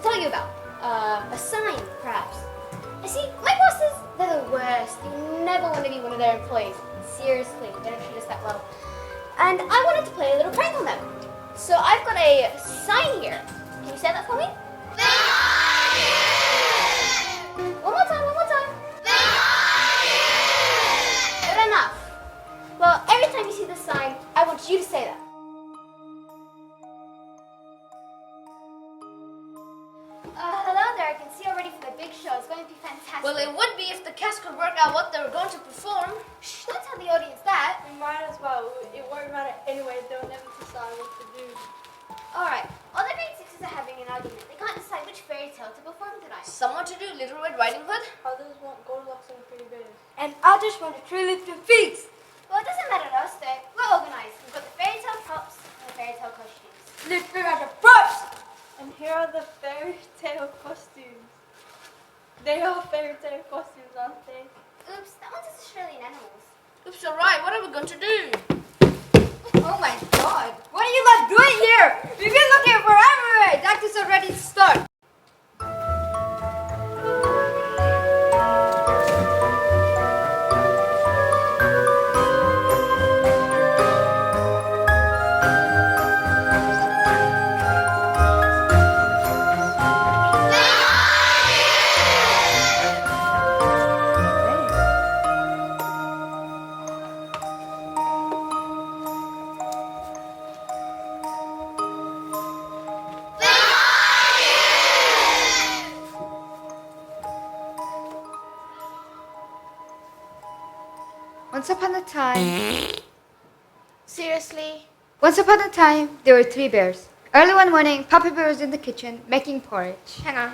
tell you about. A sign, perhaps. I see, my bosses, they're the worst. You never want to be one of their employees. Seriously, they don't treat us that well. And I wanted to play a little prank on them. So I've got a sign here. Can you say that for me? One more time, one more time. Good enough. Well, every time you see this sign, I want you to say that. Hello there, I can see already for the big show. It's going to be fantastic. Well, it would be if the cast could work out what they were going to perform. Shh, don't tell the audience that. We might as well. It won't matter anyway. They'll never decide what to do. Alright, all the grade sixes are having an argument. They can't decide which fairy tale to perform tonight. Some want to do Little Red Riding Hood. Others want Goldilocks and Three Bears. And others want to Three Little Pigs. Well, it doesn't matter to us, though. We're organized. We've got the fairy tale props and the fairy tale costumes. Let's figure out the props. And here are the fairy tale costumes. They are fairy tale costumes, aren't they? Oops, that one's Australian animals. Oops, alright, what are we going to do? Oh my god. What are you lot doing here? We've been looking forever. That is already start. Once upon a time, Seriously? there were three bears. Early one morning, Papa Bear was in the kitchen making porridge. Hang on.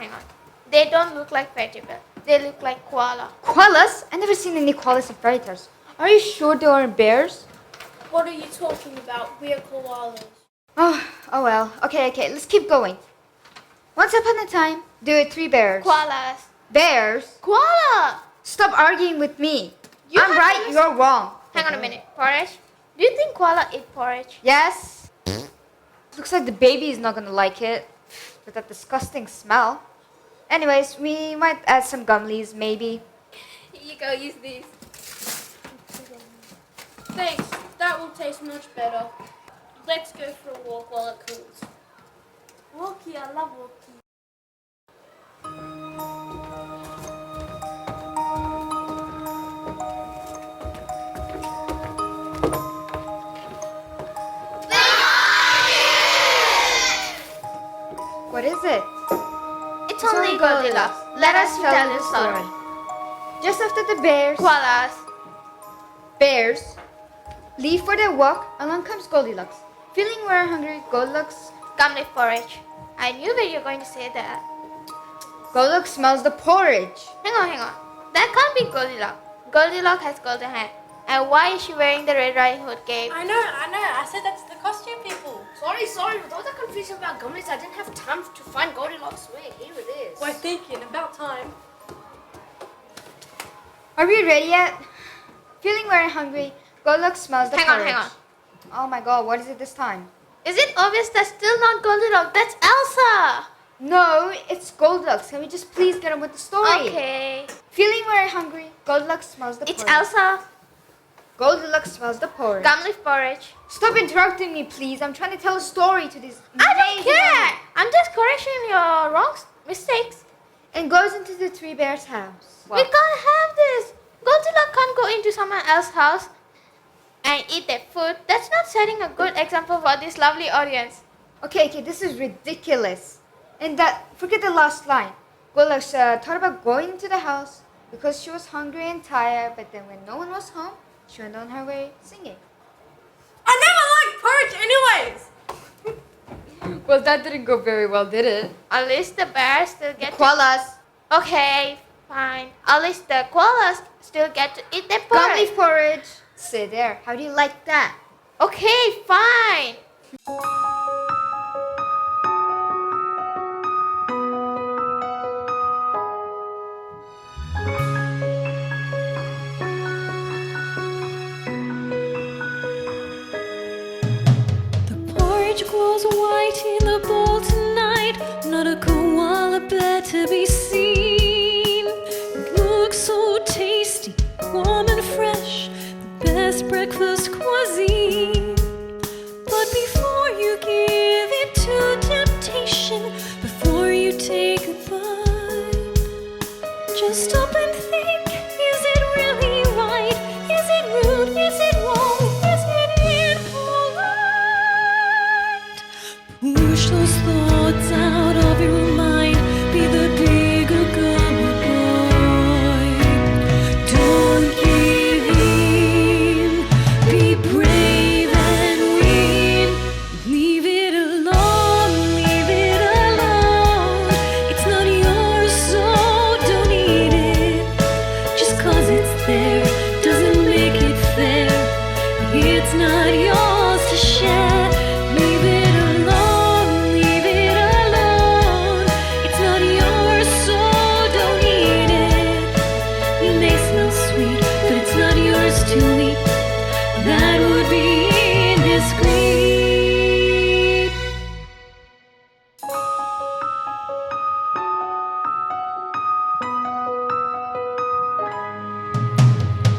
They don't look like fairy tale. They look like koala. Koalas? I never seen any koalas in fairy tales. Are you sure they weren't bears? What are you talking about? We are koalas. Oh well. Okay, let's keep going. Once upon a time, there were three bears. Koalas. Bears? Koala! Stop arguing with me. You I'm have right, to listen- you're wrong. Hang on a minute. Porridge? Do you think koala eat porridge? Yes? Looks like the baby is not gonna like it. With that disgusting smell. Anyways, we might add some gum leaves, maybe. Here you go, use these. Thanks. That will taste much better. Let's go for a walk while it cools. Walkie, I love walkie. What is it? It's only Goldilocks. Let us tell the story. Just after the bears Koalas. leave for their walk, along comes Goldilocks. Feeling very hungry, Goldilocks Come with porridge. I knew that you were going to say that. smells the porridge. Hang on. That can't be Goldilocks. Goldilocks has golden hair. And why is she wearing the Red Riding Hood cape? I know. I said that's the costume people. Sorry, with all that confusion about gummies, I didn't have time to find Goldilocks' wig. Here it is. We're thinking about time. Are we ready yet? Feeling very hungry, Goldilocks smells the porridge. Hang on. Oh my god, what is it this time? Is it obvious that's still not Goldilocks? That's Elsa! No, it's Goldilocks. Can we just please get on with the story? Okay. Feeling very hungry, Goldilocks smells the It's porridge. Elsa. Goldilocks smells the porridge. Gum leaf porridge. Stop interrupting me, please. I'm trying to tell a story to this. I don't amazing care. woman. I'm just correcting your wrong mistakes. And goes into the three bears' house. We can't have this. Goldilocks can't go into someone else's house and eat their food. That's not setting a good example for this lovely audience. Okay, this is ridiculous. And forget the last line. Goldilocks thought about going into the house because she was hungry and tired, but then when no one was home, she went on her way singing. I never liked porridge anyways. Well, that didn't go very well, did it? At least the bears still get Koalas. Okay, fine. At least the koalas still get to eat their Gum porridge. leaf porridge. Sit there. How do you like that? Okay, fine. The porridge grows white in the bowl tonight. Not a koala bed to be seen. It looks so tasty, warm and fresh, the best breakfast cuisine. But before you give it to temptation, before you take a bite, just stop and think, is it really right? Is it rude? Is it wrong? Is it impolite? Push those thoughts out of your mind. Be the bigger gummy boy. Don't give in. Be brave and win. Leave it alone. Leave it alone. It's not yours, so don't eat it. Just 'cause it's there doesn't make it fair. It's not yours to share. Leave it alone. Leave it alone. It's not yours, so don't eat it. It may smell sweet, but it's not yours to eat. That would be indiscreet.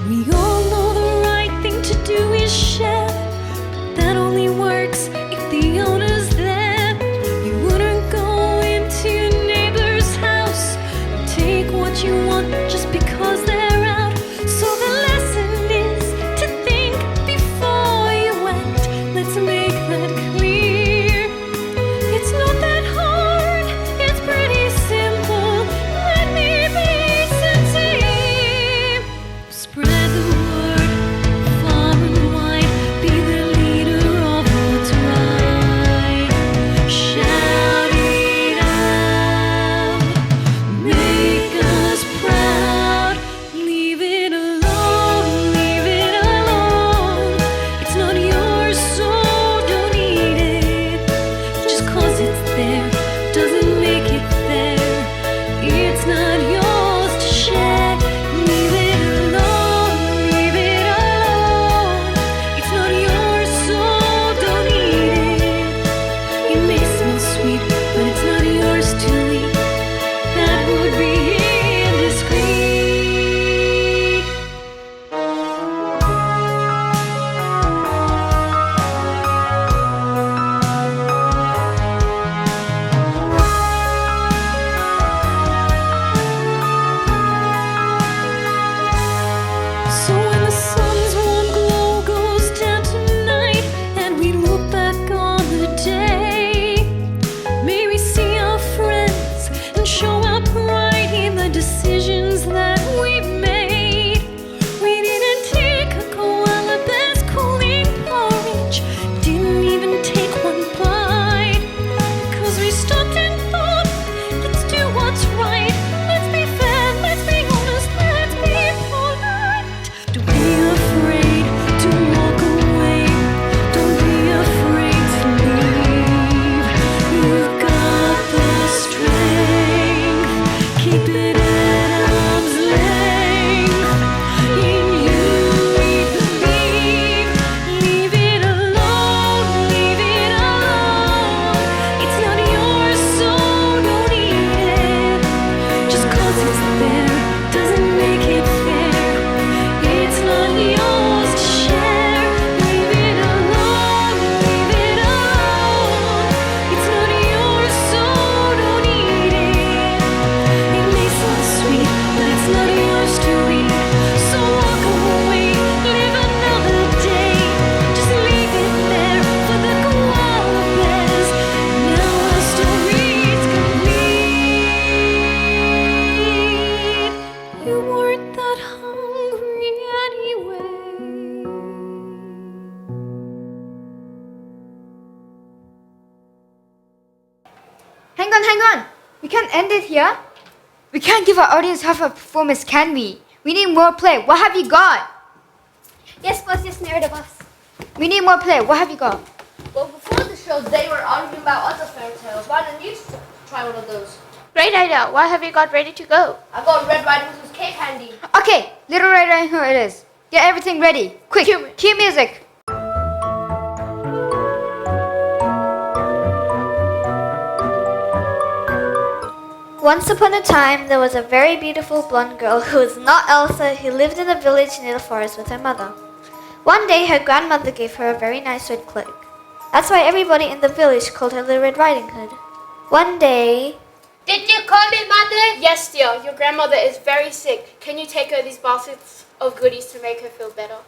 We all know the right thing to do is share, but that only works if the owner's there. You wouldn't go into your neighbor's house and take what you want just because they're out. So the lesson is to think before you act. Let's make that clear. It's not that hard, it's pretty simple. Let me be sincere. Spread the word far and wide. Be the leader of what's right. Shout it out. Make us proud. Leave it alone. Leave it alone. It's not yours, so don't eat it. Just 'cause it's there doesn't make it fair. It's not yours to share. Leave it alone. Leave it alone. It's not yours, so don't eat it. It may smell sweet, but it's not yours to eat. That would be indiscreet. So when the sun's warm glow goes down tonight, and we look back on the day, may we see our friends and show our pride in the decisions that we've made. We didn't take a Koala Bears cooling porridge, didn't even take one bite, 'cause we stopped and thought, let's do what's right. Let's be fair, let's be honest, let's be polite. Don't be afraid to walk away. Don't be afraid to leave. You've got the strength. Keep it at arm's length. In you we believe. Leave it alone. Leave it alone. It's not yours, so don't eat it. Just 'cause it's there doesn't make it fair. It's not yours to share. Leave it alone. Leave it alone. It's not yours, so don't eat it. It may sound sweet, but it's not yours to eat. So walk away, live another day. Just leave it there for the Koala Bears. Now our story's complete. You weren't that hungry anyway. Hang on. We can't end it here. We can't give our audience half a performance, can we? We need more play. What have you got? Yes, boss. Yes, narrative boss. We need more play. What have you got? Well, before the show, they were arguing about other fairy tales. Why don't you try one of those? Great idea. What have you got ready to go? I got Red Riding Hood's cape handy. Okay, Little Red Riding Hood it is. Get everything ready. Quick, cue music. Once upon a time, there was a very beautiful blonde girl who was not Elsa, who lived in a village near the forest with her mother. One day, her grandmother gave her a very nice red cloak. That's why everybody in the village called her Little Red Riding Hood. One day... Did you call me mother? Yes, dear. Your grandmother is very sick. Can you take her these baskets of goodies to make her feel better?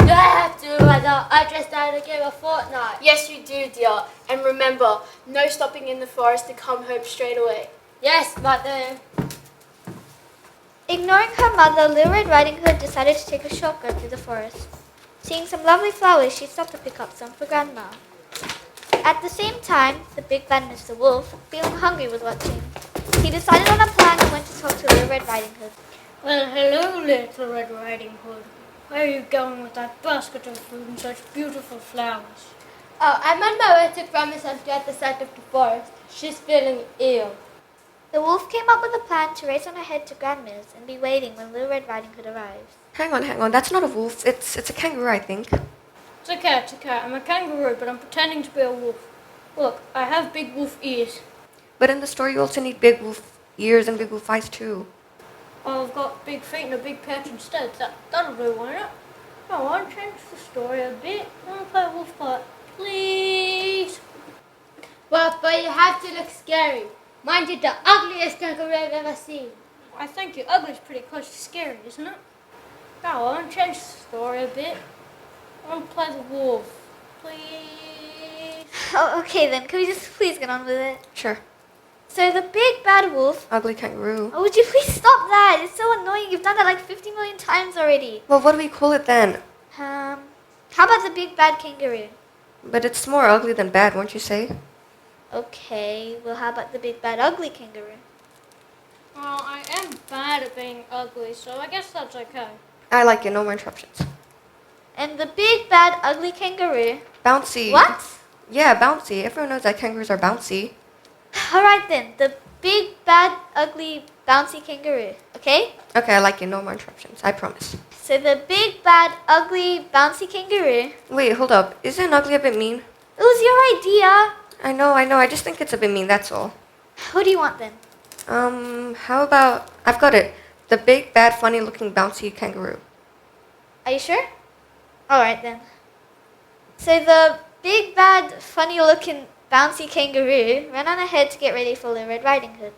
Do I have to, Mother? I just had to give a fortnight. Yes, you do, dear. And remember, no stopping in the forest to come home straight away. Yes, Mother. Ignoring her mother, Little Red Riding Hood decided to take a shortcut through the forest. Seeing some lovely flowers, she stopped to pick up some for Grandma. At the same time, the big bad Mr. Wolf, feeling hungry, was watching. He decided on a plan and went to talk to Little Red Riding Hood. Well, hello, Little Red Riding Hood. Where are you going with that basket of food and such beautiful flowers? Oh, I'm on my way to Grandma's house at the side of the forest. She's feeling ill. The wolf came up with a plan to race on ahead to Grandma's and be waiting when Little Red Riding Hood arrives. Hang on. That's not a wolf. It's a kangaroo, I think. It's a cat. I'm a kangaroo, but I'm pretending to be a wolf. Look, I have big wolf ears. But in the story, you also need big wolf ears and big wolf eyes too. I've got big feet and a big pouch instead. That'll do, won't it? I want to change the story a bit. I want to play a wolf part. Please? Well, but you have to look scary. Mind you, the ugliest kangaroo I've ever seen. I think your ugly's pretty close to scary, isn't it? Now, I want to change the story a bit. I want to play the wolf. Please? Oh, okay then, can we just please get on with it? Sure. So the big bad wolf... Ugly kangaroo. Oh, would you please stop that? It's so annoying. You've done that like 50 million times already. Well, what do we call it then? How about the big bad kangaroo? But it's more ugly than bad, won't you say? Okay, well how about the big bad ugly kangaroo? Well, I am bad at being ugly, so I guess that's okay. I like it. No more interruptions. And the big bad ugly kangaroo... Bouncy. What? Yeah, bouncy. Everyone knows that kangaroos are bouncy. Alright then, the big bad ugly bouncy kangaroo, okay? Okay, I like it. No more interruptions. I promise. So the big bad ugly bouncy kangaroo... Wait, hold up. Isn't ugly a bit mean? It was your idea. I know. I just think it's a bit mean, that's all. What do you want then? How about... I've got it. The big, bad, funny-looking, bouncy kangaroo. Are you sure? Alright then. So the big bad funny-looking bouncy kangaroo ran on ahead to get ready for Little Red Riding Hood.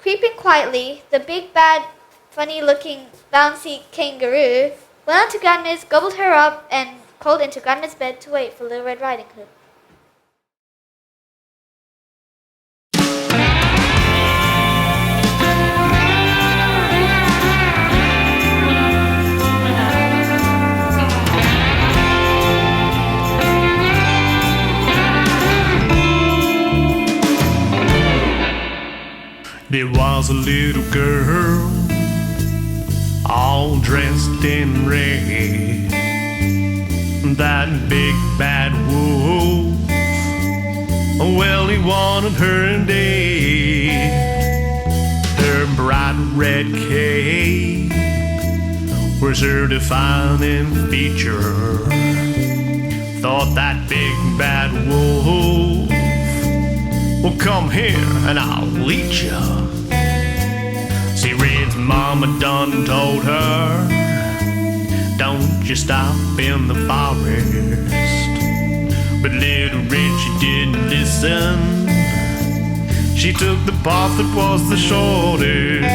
Creeping quietly, the big bad funny-looking bouncy kangaroo went on to Grandma's, gobbled her up, and crawled into Grandma's bed to wait for Little Red Riding Hood. There was a little girl, all dressed in red. That big bad wolf, well, he wanted her dead. Her bright red cape was her defining feature. Thought that big bad wolf, well, come here and I'll lead ya. See, Red's mama done told her, don't you stop in the forest. But little Red, she didn't listen. She took the path that was the shortest.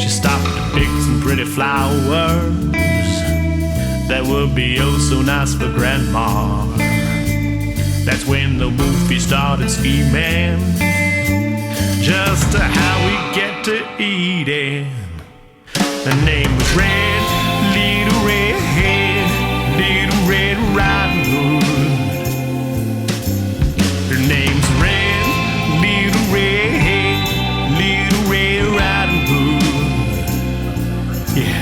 She stopped to pick some pretty flowers that would be oh so nice for Grandma. That's when the wolfie started scheming just how we get to eating. The name was Red, Little Red Riding Hood. Her name's Red, Little Red Riding Hood. Yeah.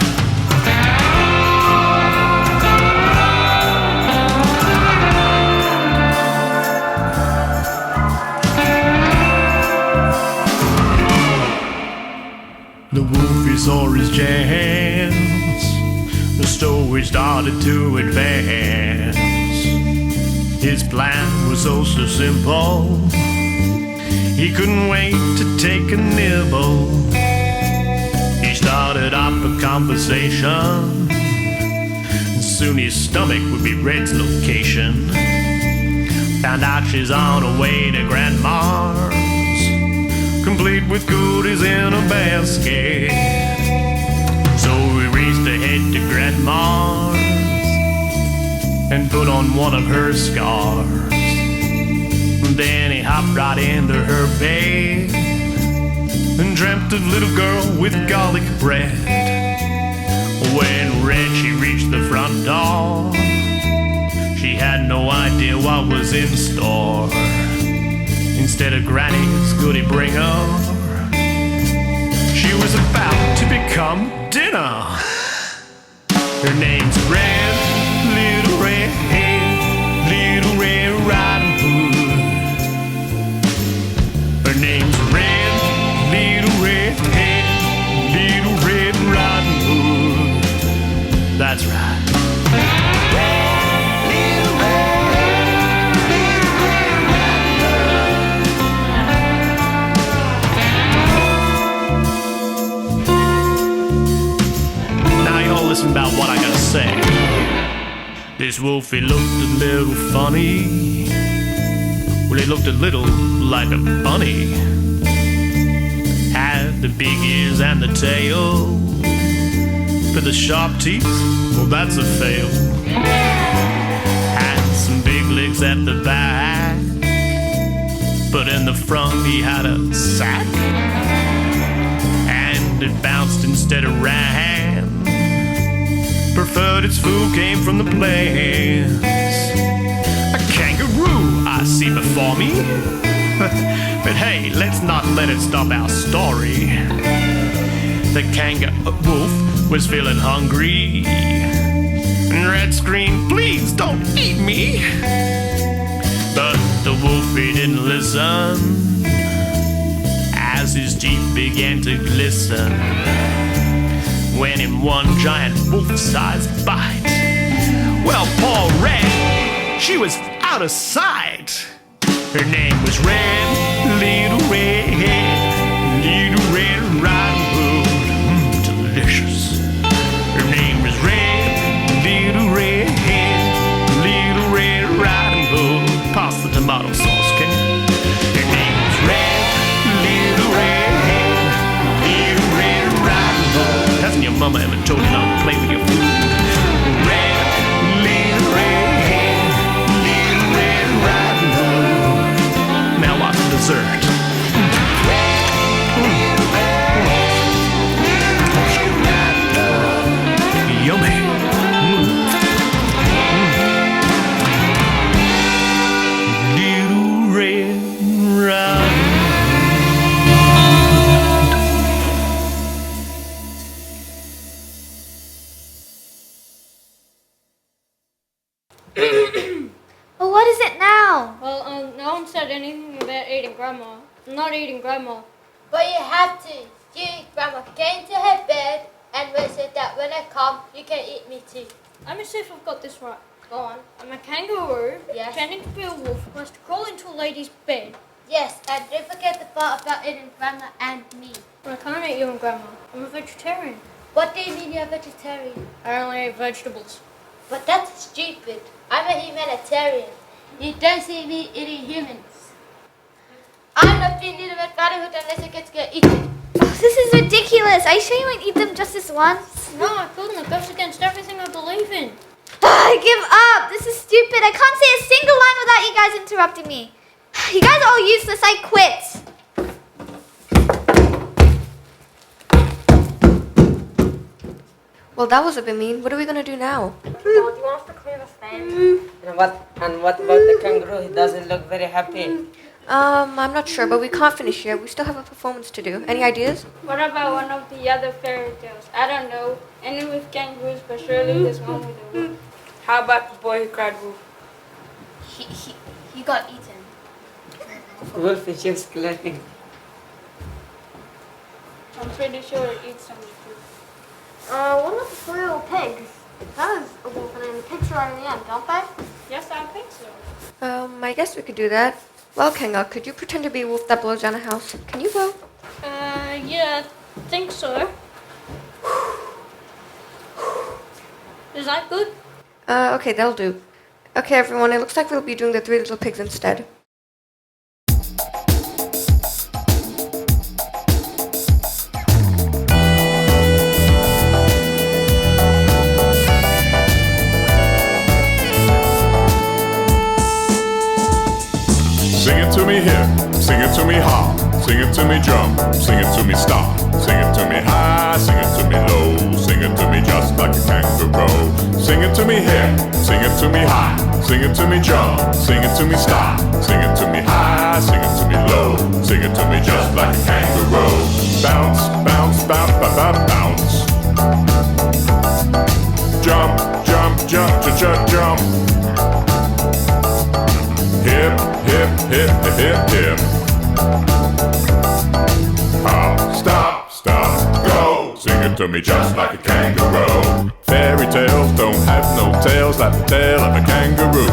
The wolfie saw his chance. The story started to advance. His plan was so simple. He couldn't wait to take a nibble. He started up a conversation. Soon his stomach would be Red's location. Found out she's on her way to Grandma's, complete with goodies in a basket. So he raced ahead to Grandma's and put on one of her scarves. Then he hopped right into her bed and dreamt of little girl with garlic bread. When Red she reached the front door, she had no idea what was in store. Instead of Granny's goodie bringer, she was about to become dinner. Her name's Red, Little Red, Little Red Riding Hood. Her name's Red, Little Red, Little Red Riding Hood. That's right. Listen about what I gotta say. This wolfie looked a little funny. Well, he looked a little like a bunny. Had the big ears and the tail, but the sharp teeth, well, that's a fail. Had some big legs at the back, but in the front he had a sack, and it bounced instead of ran. Preferred its food came from the plains. A kangaroo I see before me. But hey, let's not let it stop our story. The wolf was feeling hungry, and Red screamed, "Please don't eat me!" But the wolf, he didn't listen, as his teeth began to glisten when in one giant wolf-sized bite, well, poor Red, she was out of sight. Her name was Red, Little Red, Little Red Riding Hood. Delicious. Her name was Red, Little Red, Little Red Riding Hood. Pass the tomato sauce, can you? Her name was Red, Little Red, Little Red Riding Hood. Hasn't your mama ever told you not to play with your food? Red, Little Red, Little Red Riding Hood. Now what's the dessert? Yummy. Little Red Riding. Well, what is it now? Well, no one said anything about eating Grandma. I'm not eating Grandma. But you have to. You eat Grandma. Get into her bed and said that when I come, you can eat me too. Let me see if I've got this right. Go on. I'm a kangaroo, Yes. pretending to be a wolf, who has to crawl into a lady's bed. Yes, and don't forget the part about eating Grandma and me. But I can't eat you and Grandma. I'm a vegetarian. What do you mean you're a vegetarian? I only eat vegetables. But that's stupid. I'm a humanitarian. You don't see me eating humans. I'm not being eaten with fatherhood unless it gets eaten. Oh, this is ridiculous. Are you sure you won't eat them just this once? No, I couldn't. It goes against everything I believe in. I give up. This is stupid. I can't say a single line without you guys interrupting me. You guys are all useless. I quit. Well, that was a bit mean. What are we gonna do now? Well, do you want us to clear the stand? And what about the kangaroo? He doesn't look very happy. I'm not sure, but we can't finish here. We still have a performance to do. Any ideas? What about one of the other fairy tales? I don't know. Any with kangaroos, but surely there's one with a wolf. How about the boy who cried wolf? He got eaten. Wolf is just laughing. I'm pretty sure it eats some food. One of the 3 little pigs. That is a wolf, and then the pigs are in the end, don't they? Yes, I think so. I guess we could do that. Well, Kanga, could you pretend to be a wolf that blows down a house? Can you blow? Yeah, I think so. Is that good? Okay, that'll do. Okay, everyone, it looks like we'll be doing the Three Little Pigs instead. Sing it to me here, sing it to me high, sing it to me drum, sing it to me stop, sing it to me high, sing it to me low, sing it to me just like a kangaroo. Sing it to me here, sing it to me high, sing it to me drum, sing it to me stop, sing it to me high, sing it to me low, sing it to me just like a kangaroo. Bounce, bounce, bounce, bounce, bounce. Jump, jump, jump, jump, jump. Hip, hip, hip, hip, hip. Stop, stop, go. Sing it to me just like a kangaroo. Fairy tales don't have no tails like the tail of a kangaroo.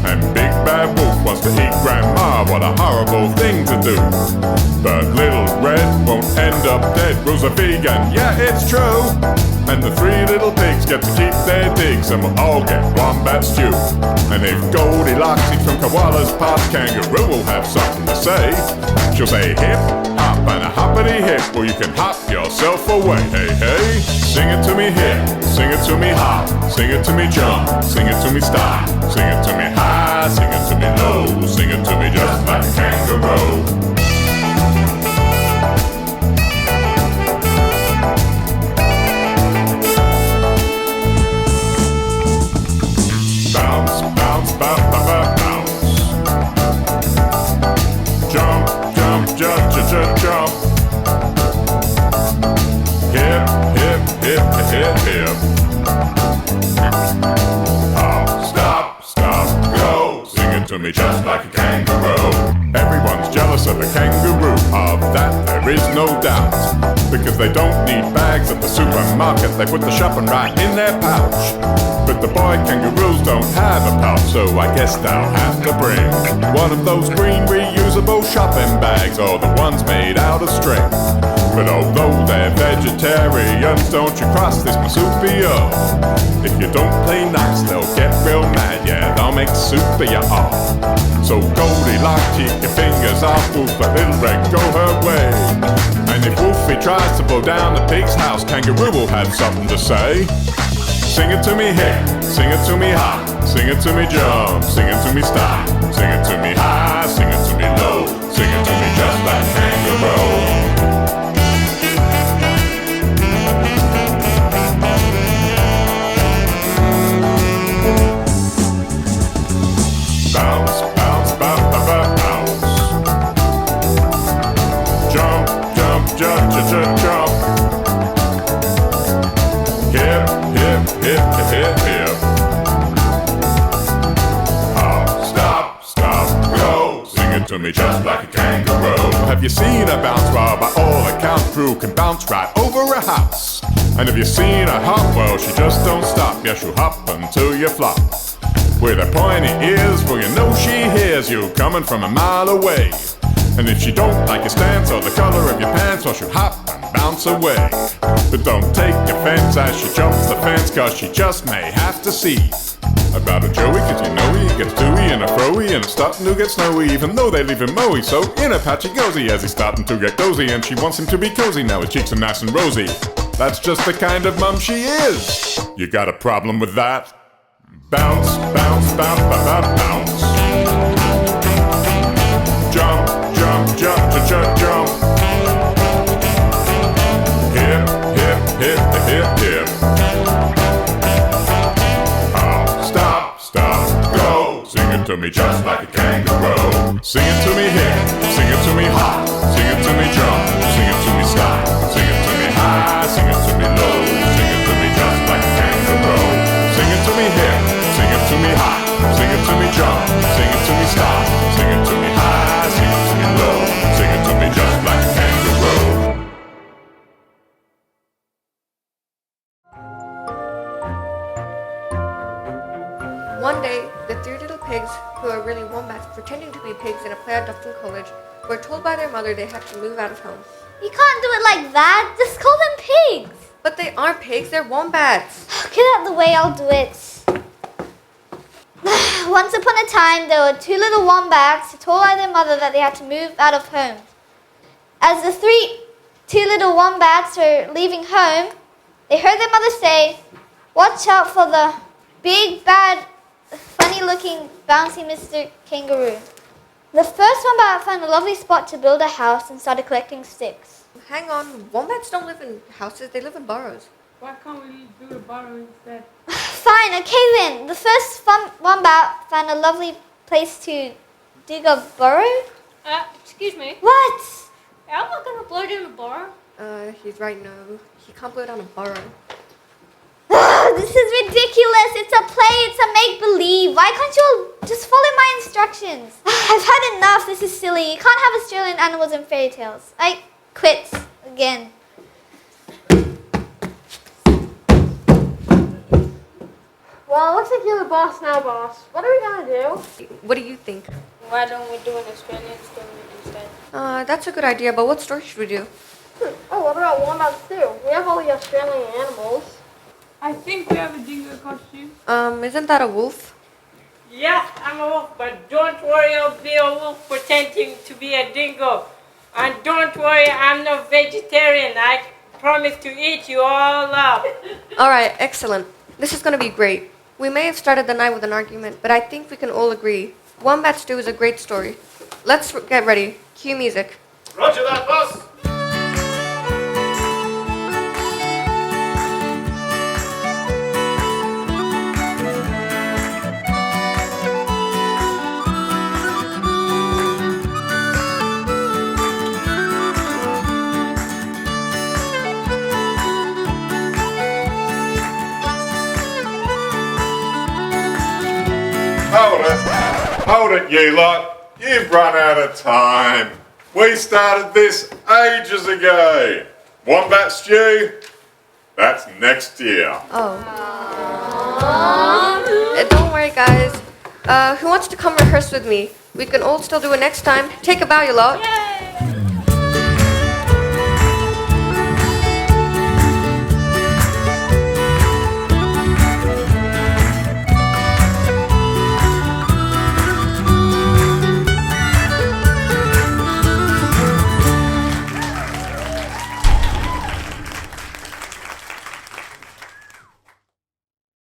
And Big Bad Wolf wants to eat Grandma, what a horrible thing to do. But Little Red won't end up dead. Rule's a vegan, yeah, it's true. And the three little pigs get to keep their digs, and we'll all get wombat stew. And if Goldilocks eats from Koala's pot, Kangaroo will have something to say. She'll say hip, hop, and a hoppity hip, or you can hop yourself away. Hey, hey, sing it to me here, sing it to me hop, sing it to me jump, sing it to me stop, sing it to me high, sing it to me low, sing it to me just like a kangaroo. Bounce, bounce, bounce, bounce, bounce. Jump, jump, jump, jump, jump, jump. Hip, hip, hip, hip, hip. Stop, stop, go. Sing it to me just like a kangaroo. Everyone's jealous of a kangaroo, of that there is no doubt. Because they don't need bags at the supermarket, they put the shopping right in their pouch. But the boy kangaroos don't have a pouch, so I guess they'll have to bring one of those green reusable shopping bags, or the ones made out of string. But although they're vegetarians, don't you cross this marsupial. If you don't play nice, they'll get real mad, yeah, they'll make soup of you all. So Goldilocks, keep your fingers off Wolf, let Little Red go her way. And if Wolfie tries to blow down the pig's house, Kangaroo will have something to say. Sing it to me here, sing it to me high, sing it to me jump, sing it to me stop, sing it to me high, sing it to me low, sing it to me just like a kangaroo. Bounce, bounce, bounce, bounce, bounce. Jump, jump, jump, jump, jump, jump. Hip, hip, hip, hip, hip. Stop, stop, go. Sing it to me just like a kangaroo. Have you seen a bounce? Well, by all accounts, Drew can bounce right over a house. And have you seen her hop? Well, she just don't stop. Yeah, she'll hop until you flop. With her pointy ears, well, you know she hears you coming from a mile away. And if she don't like your stance or the color of your pants, well, she'll hop and bounce away. But don't take offense as she jumps the fence, cause she just may have to see about a Joey, cause you know he gets dewy and a froey, and it's starting to get snowy, even though they leave him mowy. So in a patchy gozy as he's starting to get dozy, and she wants him to be cozy, now his cheeks are nice and rosy. That's just the kind of mum she is. You got a problem with that? Bounce, bounce, bounce, bounce, bounce. Jump, jump, jump, jump, jump, jump. Hip, hip, hip, hip, hip. Stop, stop, go. Sing it to me just like a kangaroo. Sing it to me here, sing it to me hot, sing it to me jump, sing it to me stop, sing it to me high, sing it to me low, sing it to me just like a kangaroo. Sing it to me here, sing it to me high, sing it to me jump, sing it to me stop, sing it to me high, sing it to me low, sing it to me just like a kangaroo. One day, the three little pigs, who who are really wombats pretending to be pigs in a play at Dufton College were told by their mother they had to move out of home. You can't do it like that. Just call them pigs. But they aren't pigs, they're wombats. Get out of the way, I'll do it. Once upon a time, there were two little wombats who told by their mother that they had to move out of home. As the two little wombats were leaving home, they heard their mother say, "Watch out for the big, bad, funny-looking, bouncy Mr. Kangaroo." The first wombat found a lovely spot to build a house and started collecting sticks. Hang on, wombats don't live in houses, they live in burrows. Why can't we do the burrow instead? Fine, okay then. The first wombat found a lovely place to dig a burrow. Excuse me. What? I'm not gonna blow down the bar. He's right, no. He can't blow down a burrow. This is ridiculous. It's a play. It's a make-believe. Why can't you all just follow my instructions? I've had enough. This is silly. You can't have Australian animals in fairy tales. I quit again. Well, it looks like you're the boss now, boss. What are we gonna do? What do you think? Why don't we do an Australian story instead? That's a good idea, but what story should we do? Oh, what about wombats too? We have all the Australian animals. I think we have a dingo costume. Isn't that a wolf? Yes, I'm a wolf, but don't worry, I'll be a wolf pretending to be a dingo. And don't worry, I'm not vegetarian. I promise to eat you all up. Alright, excellent. This is gonna be great. We may have started the night with an argument, but I think we can all agree. Wombat Stew is a great story. Let's get ready. Cue music. Roger that, boss. Hold it, you lot. You've run out of time. We started this ages ago. Wombat Stew, that's next year. Don't worry, guys. Who wants to come rehearse with me? We can all still do it next time. Take a bow, you lot.